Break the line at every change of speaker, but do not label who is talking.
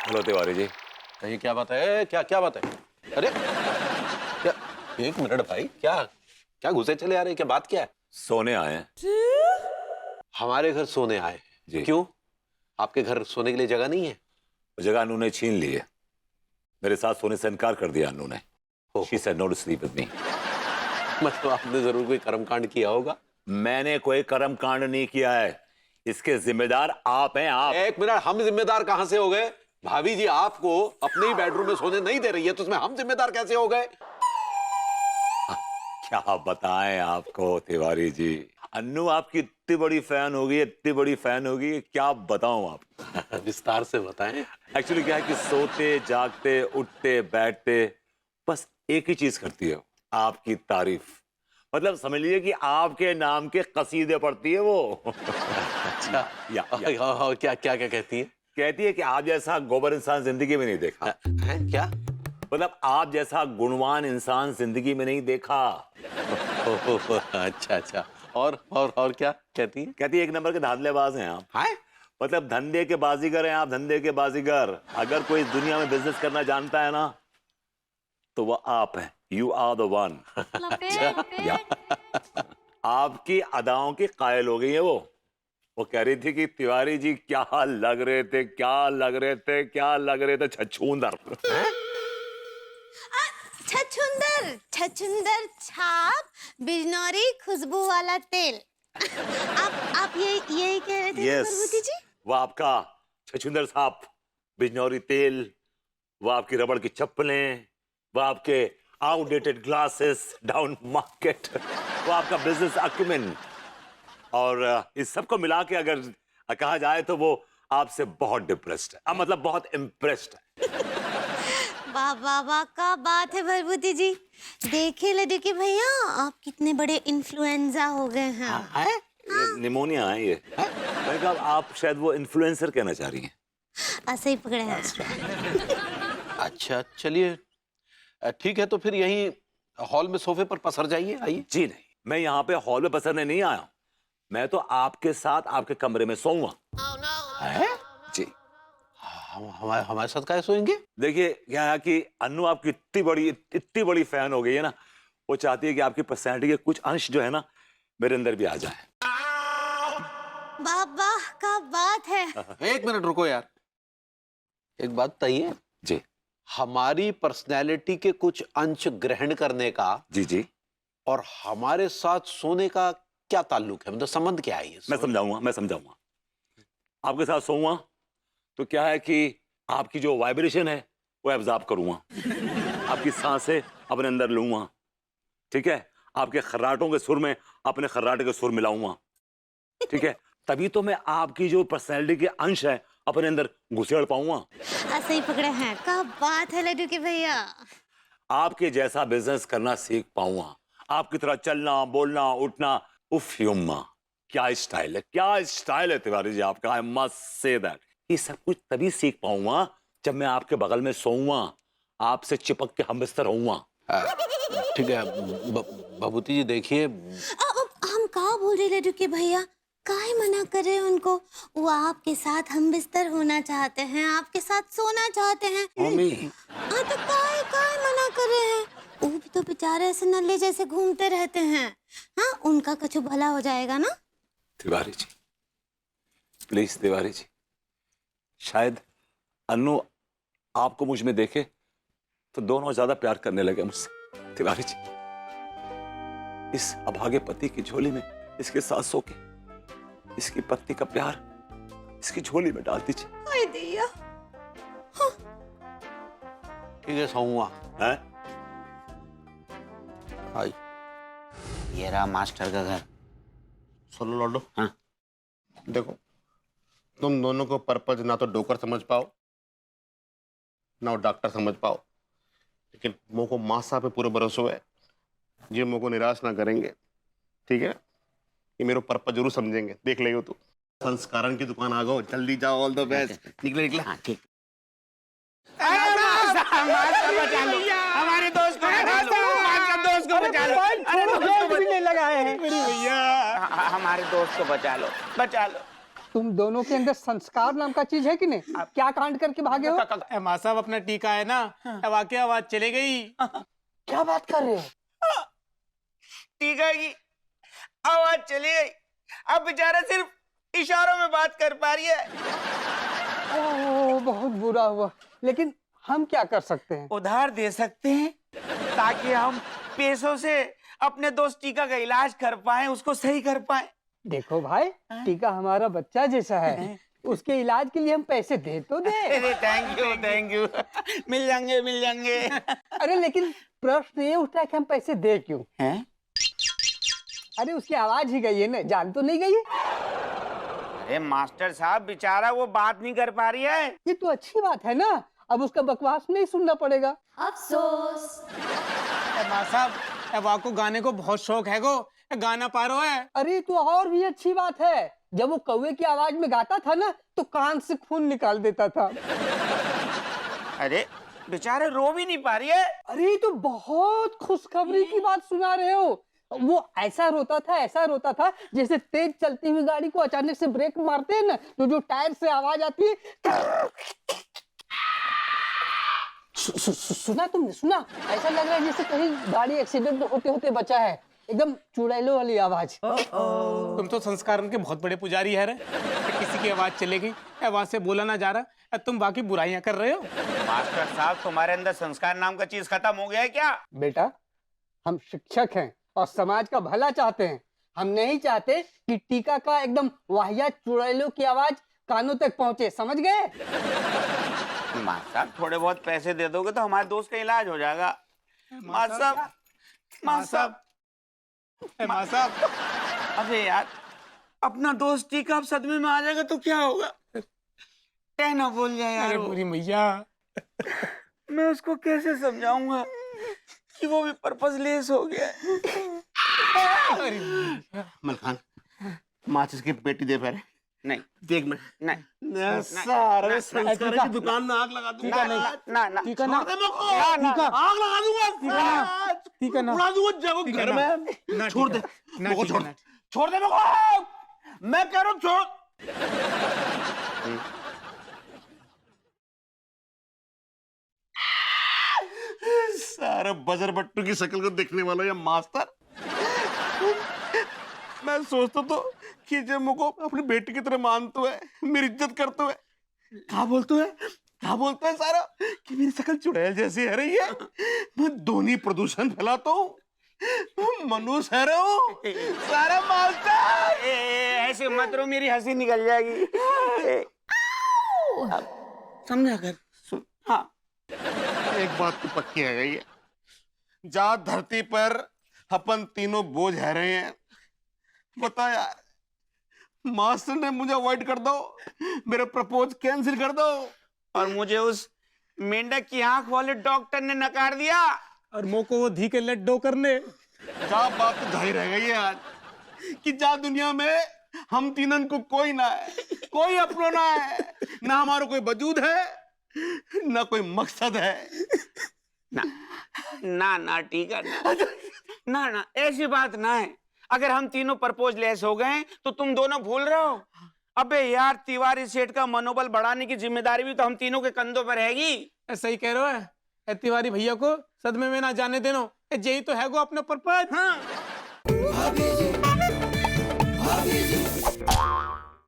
Hello Tiwari ji.
कहीं क्या बात है? क्या क्या बात है? अरे क्या, एक मिनट भाई, क्या क्या घुसे चले आ रहे हैं? क्या बात क्या है?
सोने आए हैं।
हमारे घर सोने आए?
जी।
क्यों, आपके घर सोने के लिए जगह नहीं है?
वो जगह अनु ने छीन ली है। मेरे साथ सोने से इनकार कर दिया अनु ने।
हो।
She said no to sleep with me।
मतलब आपने जरूर कोई कर्मकांड किया होगा।
मैंने कोई कर्म कांड नहीं किया है, इसके जिम्मेदार आप हैं। आप
एक मिनट, हम जिम्मेदार कहां से हो गए? भाभी जी आपको अपने ही बेडरूम में सोने नहीं दे रही है, तो उसमें हम जिम्मेदार कैसे हो गए?
क्या बताएं आपको तिवारी जी, अन्नू आपकी इतनी बड़ी फैन होगी, इतनी बड़ी फैन होगी, क्या बताऊं आप।
विस्तार से बताएं।
एक्चुअली क्या है कि सोते जागते उठते बैठते बस एक ही चीज करती है, आपकी तारीफ। मतलब समझ लीजिए कि आपके नाम के कसीदे पढ़ती है वो।
अच्छा,
या
क्या क्या क्या कहती है?
कहती है कि आप जैसा गोबर इंसान जिंदगी में नहीं देखा।
हैं? क्या?
मतलब आप जैसा गुणवान इंसान जिंदगी में नहीं देखा।
अच्छा अच्छा, और क्या कहती है?
कहती है एक नंबर के धांधलेबाज हैं आप।
हाय,
मतलब धंधे के बाजीगर हैं आप, धंधे के बाजीगर। अगर कोई इस दुनिया में बिजनेस करना जानता है ना, तो वो आप हैं। You are the one. आपकी अदाओं की कायल हो गई है वो कह रही थी कि तिवारी जी क्या लग रहे थे, क्या लग रहे थे, क्या लग रहे थे, छछूंदर।
छछुंदर, छछुंदर छाप, बिजनौरी खुशबू वाला तेल। आप यही कह रहे थे प्रभुति जी?
वो आपका छछूंदर साहब, बिजनौरी तेल, वो आपकी रबड़ की चप्पलें, वो आपके आउटडेटेड ग्लासेस डाउन मार्केट, वो आपका बिजनेस अक्यूमेन, और इस सब को मिला के अगर कहा जाए तो वो आपसे बहुत डिप्रेस्ड है, मतलब बहुत इम्प्रेस्ड है।
वाह वाह वाह, क्या बात है प्रभुति जी। देखिए लड्डू के भैया, आप कितने बड़े इन्फ्लुएंजा हो गए हैं।
निमोनिया है ये। मैंने कहा आप शायद वो इन्फ्लुएंसर कहना चाह रही हैं।
ऐसे ही पकड़े हैं।
अच्छा चलिए, ठीक है, तो फिर यहीं हॉल में सोफे पर पसर जाइए। आइए।
जी नहीं, मैं यहाँ पे हॉल में पसरने नहीं आया, मैं तो आपके साथ आपके कमरे में सोऊंगा।
है?
जी।
हमारे साथ काहे सोएंगे?
देखिए क्या है कि अनु आपकी इतनी बड़ी फैन हो गई है ना, वो चाहती है कि आपकी पर्सनैलिटी के कुछ अंश जो है ना मेरे अंदर भी आ जाए।
वाह वाह, क्या बात है।
एक मिनट रुको यार, एक बात बताइए।
जी
हमारी पर्सनैलिटी के कुछ अंश ग्रहण करने का
जी जी,
और हमारे साथ सोने का क्या ताल्लुक है? मतलब संबंध क्या है ये?
मैं समझाऊंगा। आपके साथ सोऊंगा तो क्या है कि आपकी जो वाइब्रेशन है वो एब्जॉर्ब करूंगा, आपकी सांसें अपने अंदर लूंगा, ठीक है, आपके खर्राटों के सुर में अपने खर्राटे के सुर मिलाऊंगा, ठीक है, तभी तो मैं आपकी जो पर्सनैलिटी के अंश है अपने अंदर घुसेड़ पाऊंगा।
ऐसे ही पकड़े हैं, क्या बात है लड्डू के भैया।
आपके जैसा बिजनेस करना सीख पाऊंगा, आपकी तरह चलना बोलना उठना। उफ युम्मा, क्या स्टाइल है, क्या स्टाइल है तिवारी जी आपका। आई मस्ट से दैट ये सब कुछ तभी सीख पाऊंगा जब मैं आपके बगल में सोऊंगा, आपसे चिपक के हमबिस्तर होऊंगा।
ठीक है भभूति जी, देखिए।
अब हम कहाँ बोल रहे लड्डू के भैया, काहे मना कर रहे हैं उनको? वो आपके साथ हम बिस्तर होना चाहते हैं, आपके साथ सोना चाहते हैं।
मम्मी,
हाँ तो काहे काहे मना कर रहे हैं? वो भी तो बेचारे ऐसे नल्ले जैसे घूमते रहते हैं। हाँ, उनका कुछ भला हो जाएगा ना।
तिवारी जी प्लीज, तिवारी जी, शायद अन्नू आपको मुझ में देखे तो दोनों ज्यादा प्यार करने लगे मुझसे। तिवारी जी, इस अभागे पति की झोली में इसके साथ सो के इसकी पत्नी का प्यार इसकी झोली में डाल दीजिए।
हाय दैया।
ठीक है, सोऊंगा।
हैं?
आई।
ये रहा मास्टर का घर।
सुनो लॉर्डो,
हाँ।
देखो, तुम दोनों को पर्पज ना तो डोकर समझ पाओ ना वो डॉक्टर समझ पाओ, लेकिन मोह को माँ साहब पे पूरा भरोसा है, ये मोह को निराश ना करेंगे। ठीक है, ये मेरे पर्पज जरूर समझेंगे, देख लेगा तू। संस्कारण की दुकान आ गो, जल्दी जाओ। All the best. निकले निकले।
हाँ ठीक।
हमारे दोस्त को बचा लो, हमारे दोस्त को बचा लो। अरे दोस्त को भी नहीं लगाए हैं भैया, हमारे दोस्त को बचा लो, बचा लो।
तुम दोनों के अंदर संस्कार नाम का चीज है कि नहीं? क्या कांड करके भागे हो?
माँ साहब अपना टीका है ना, वाकई आवाज चली गई।
क्या बात कर रहे हो?
टीका की आवाज चली गई, अब बेचारा सिर्फ इशारों में बात कर पा रही है।
ओह, बहुत बुरा हुआ, लेकिन हम क्या कर सकते हैं?
उधार दे सकते हैं ताकि हम पैसों से अपने दोस्त टीका का इलाज कर पाए, उसको सही कर पाए।
देखो भाई, टीका हमारा बच्चा जैसा है, उसके इलाज के लिए हम पैसे दे तो दे।
अरे थैंक यू मिल जाएंगे।
अरे लेकिन प्रश्न ये उठता है कि हम पैसे दे क्यों?
हैं?
अरे उसकी आवाज ही गई है ना, जान तो नहीं गई है।
अरे मास्टर साहब, बेचारा वो बात नहीं कर पा रही है।
ये तो अच्छी बात है ना, अब उसका बकवास नहीं सुनना पड़ेगा।
अफसोस।
माँ साहब, अब आपको गाने को बहुत शौक है गो, गाना पा रहा है।
अरे तो और भी अच्छी बात है, जब वो कौवे की आवाज में गाता था ना तो कान से खून निकाल देता था।
अरे बेचारे रो भी नहीं पा रही है।
अरे ये तो बहुत खुशखबरी की बात सुना रहे हो। वो ऐसा रोता था जैसे तेज चलती हुई गाड़ी को अचानक से ब्रेक मारते हैं ना, तो जो टायर से आवाज आती है। सुना तुमने? सुना? ऐसा लग रहा है जैसे कहीं गाड़ी एक्सीडेंट होते होते बचा है, एकदम चुड़ैलों वाली आवाज।
तुम तो संस्कार के बहुत बड़े पुजारी है रे। किसी की आवाज चले गई, आवाज से बोला ना जा रहा, तुम बाकी बुराइयां कर रहे हो। मास्टर साहब, तुम्हारे अंदर संस्कार नाम का चीज खत्म हो गया है क्या?
बेटा, हम शिक्षक हैं और समाज का भला चाहते हैं। हम नहीं चाहते कि टीका का एकदम वाहियात चुड़ैलों की आवाज कानों तक पहुंचे, समझ गए?
माँ साहब, थोड़े बहुत पैसे दे दोगे तो हमारे दोस्त का इलाज हो जाएगा। माँ साहब, अबे यार, अपना दोस्त टीका अब सदमे में आ जाएगा तो क्या होगा? कहना बोल जाए यार।
अरे बुरी मैया,
मैं उसको कैसे समझाऊंगा कि वो भी पर्पसलेस हो गया है।
मलखान, माचिस की पेटी दे पहले।
नहीं
देख मैं
नहीं
सारे संस्कार की दुकान में आग लगा दूंगा।
ना
टीका ना,
छोड़ दे मेरे को।
टीका।
आग लगा दूंगा।
टीका ना,
उड़ा दूंगा जब
टीका
घर
ना।
में।
ना
छोड़ दे
टीका,
मेरे को,
टीका
छोड़
ना।
छोड़ दे मेरे को। मैं कह रहा हूँ छोड़। सारे बजर बट्टू की शक्ल को देखने वाला ये मास्टर। मैं सोचता तो कि जब मुझको अपनी बेटी की तरह मानते हुए, मेरी इज्जत करते हुए, क्या बोलते हैं सारा कि मेरी शक्ल चुड़ैल जैसी है रही है। मैं ध्वनि प्रदूषण फैलाता हूँ, मनुष्य है रहा हूँ सारा मास्टर।
ऐसे मत रो, मेरी हंसी निकल जाएगी। समझा कर सुन। हाँ,
एक बात तो पक्की है गई है, जहाँ धरती पर अपन तीनों बोझ है रहे हैं, बता यार, मास्टर ने मुझे अवॉइड कर दो, मेरे प्रपोज कैंसिल कर दो,
और मुझे उस मेंढक की आंख वाले डॉक्टर ने नकार दिया।
और मो को वो धी के लड्डू करने।
जहाँ बात तो जाहिर रह गई है आज कि जहाँ दुनिया में हम तीनन को कोई ना है, कोई अपना ना है, ना हमारा कोई वजूद है, ना कोई मकसद है।
ना ठीक है ना, ऐसी बात ना है। अगर हम तीनों प्रपोज लेस हो गए तो तुम दोनों भूल रहे हो। अबे यार, तिवारी सेठ का मनोबल बढ़ाने की जिम्मेदारी भी तो हम तीनों के कंधों पर रहेगी।
सही कह रहे हो, तिवारी भैया को सदमे में ना जाने देनो, यही तो है गो अपना पर्पज।
हाँ।